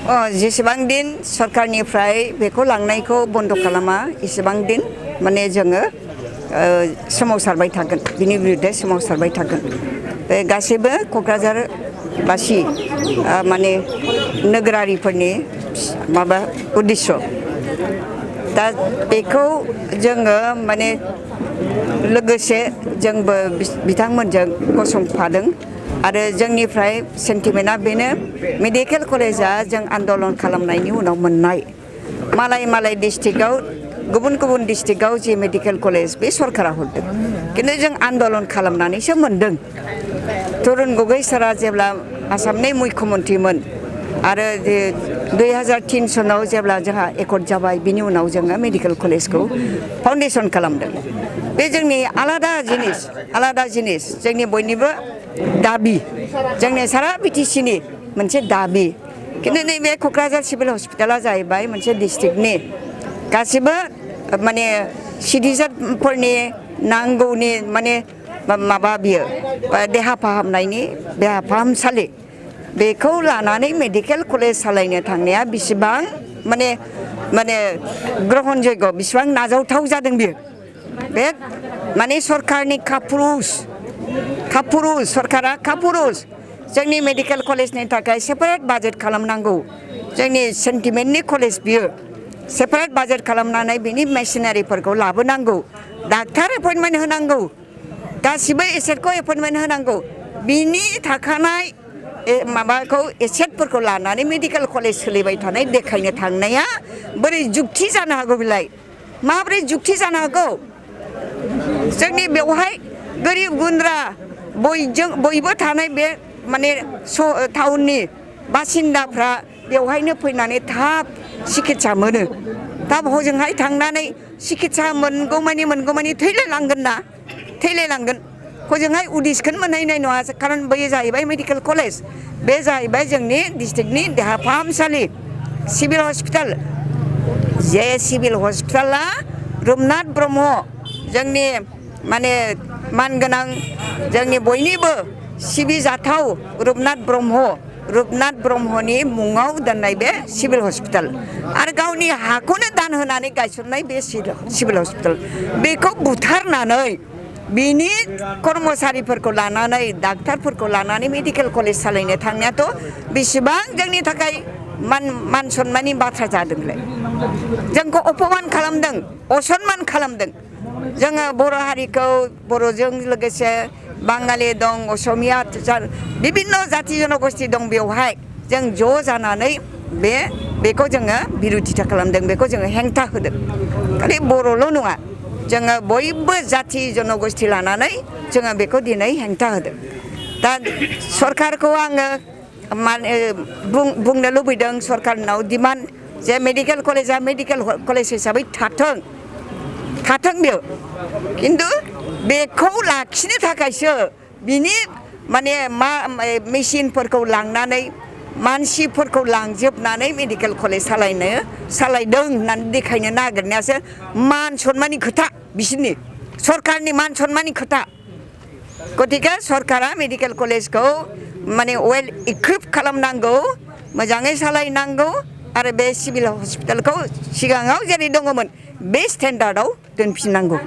जेसेबां दिन सरकारनिफ्राय बेखौ लांनायखौ बन्द खालामा एसेबां दिन माने जोङो सोमावसारबाय थागोन बिनि बिरुद्धे सोमावसारबाय थागोन बे गासैबो क'क्राझारबासि माने नोगोरारिफोरनि माबा उद्देश्य दा बेखौ जोङो माने लोगोसे जोंबो बिथांमोनजों गसंफादों आरो जोंनिफ्राय सेन्टिमेन्टआ बेनो मेडिकेल कलेजा जों आन्दलन खालामनायनि उनाव मोननाय मालाय डिस्ट्रिक्टआव गुबुन डिस्ट्रिक्टआव जे मेडिकेल कलेज बे सरकारा हरदों किन्तु जों आन्दलन खालामनानैसो मोनदों तरुण गगৈ सारा जेब्ला आसामनि मुख्यमन्त्रिमोन आरो 2003 सनाव जेब्ला जोंहा एकर्ड जाबाय बिनि उनाव जोङो मेडिकेल कलेजखौ फाउन्डेसन खालामदों बे जोंनि आलादा जिनिस जोंनि बयनिबो दाबि जोंनि सारा बिटिसिनि मोनसे दाबि किन्तु नैबे क'क्राझार सिभिल हस्पिटाला जाहैबाय मोनसे डिस्ट्रिक्टनि गासिबो माने सिटिजेनफोरनि नांगौनि माने माबा बियो देहा फाहामसालि बेखौ लानानै मेडिकेल कलेज सालायनो थांनाया बिसिबां माने ग्रहणजोग्य बिसिबां नाजावथाव जादों बियो बे माने सरकारनि सरकारा कापुरुस जोंनि मेडिकेल कलेजनि थाखाय सेपारेट बाजेट खालामनांगौ जोंनि सेन्टिमेन्टनि कलेज बियो सेपारेट बाजेट खालामनानै बिनि मेसिनारिफोरखौ लाबोनांगौ डाक्टार एपइन्टमेन्ट होनांगौ गासिबो एसेटखौ एपइन्टमेन्ट होनांगौ बिनि थाखानाय माबाखौ एसेटफोरखौ लानानै मेडिकेल कलेज सोलिबाय थानाय देखायनो थांनाया बोरै जुक्ति जानो हागौ बिलाय माब्रै जुक्ति जानो हागौ जोंनि बेवहाय गोरिब गुन्द्रा बयबो थानाय बे माने टाउननि बासिन्दाफ्रा बेवहायनो फैनानै थाब सिकित्सा मोनो थाब हजोंहाय थांनानै सिकित्सा मोनगौमानि थैलायलांगोन हजोंहाय उदिसखौनो मोनहैनाय नङा खारन बे जाहैबाय मेडिकेल कलेज बे जाहैबाय जोंनि डिस्ट्रिक्टनि देहा फाहामसालि सिभिल हस्पिटाल जे सिभिल हस्पिटाला रुपनाथ ब्रह्म जोंनि माने मानगोनां जोंनि बयनिबो सिबिजाथाव रुपनाथ ब्रह्मनि मुङाव दोननाय बे सिभिल हस्पिटाल आरो गावनि हाखौनो दान होनानै गायसननाय बे सिभिल हस्पिटाल बेखौ बुथारनानै बिनि कर्मचारिफोरखौ लानानै डाक्टारफोरखौ लानानै मेडिकेल कलेज सालायनो थांनायाथ' बेसेबां जोंनि थाखाय मान सन्माननि बाथ्रा जादोंलाय जोंखौ अपमान खालामदों असन्मान खालामदों जोङो बर' हारिखौ बर'जों लोगोसे बाङालि दं असमिया बिभिन्न जाति जनगोष्ठी दं बेवहाय जों ज' जानानै बेखौ जोङो बिरोधिता खालामदों बेखौ जोङो हेंथा होदों खालि बर'ल' नङा जोङो बयबो जाति जनगोष्ठी लानानै जोङो बेखौ दिनै हेंथा होदों दा सरकारखौ आङो बुंनो लुबैदों सरकारनाव डिमान्ड जे मेडिकेल कलेजा मेडिकेल कलेज हिसाबै थाथों बेयो किन्तु बेखौ लाखिनो थाखायसो बिनि माने मेसिनफोरखौ लांनानै मानसिफोरखौ लांजोबनानै मेडिकेल कलेज सालायदों होननानै देखायनो नागिरनायासो मान सन्माननि खोथा बिसोरनि सरकारनि मान सन्माननि खोथा गतिके सरकारा मेडिकेल कलेजखौ माने वेल इक्विप खालामनांगौ मोजाङै सालायनांगौ आरो बे सिभिल हस्पिटालखौ सिगाङाव जेरै दङमोन बे स्टेन्डार्डआव दोनफिननांगौ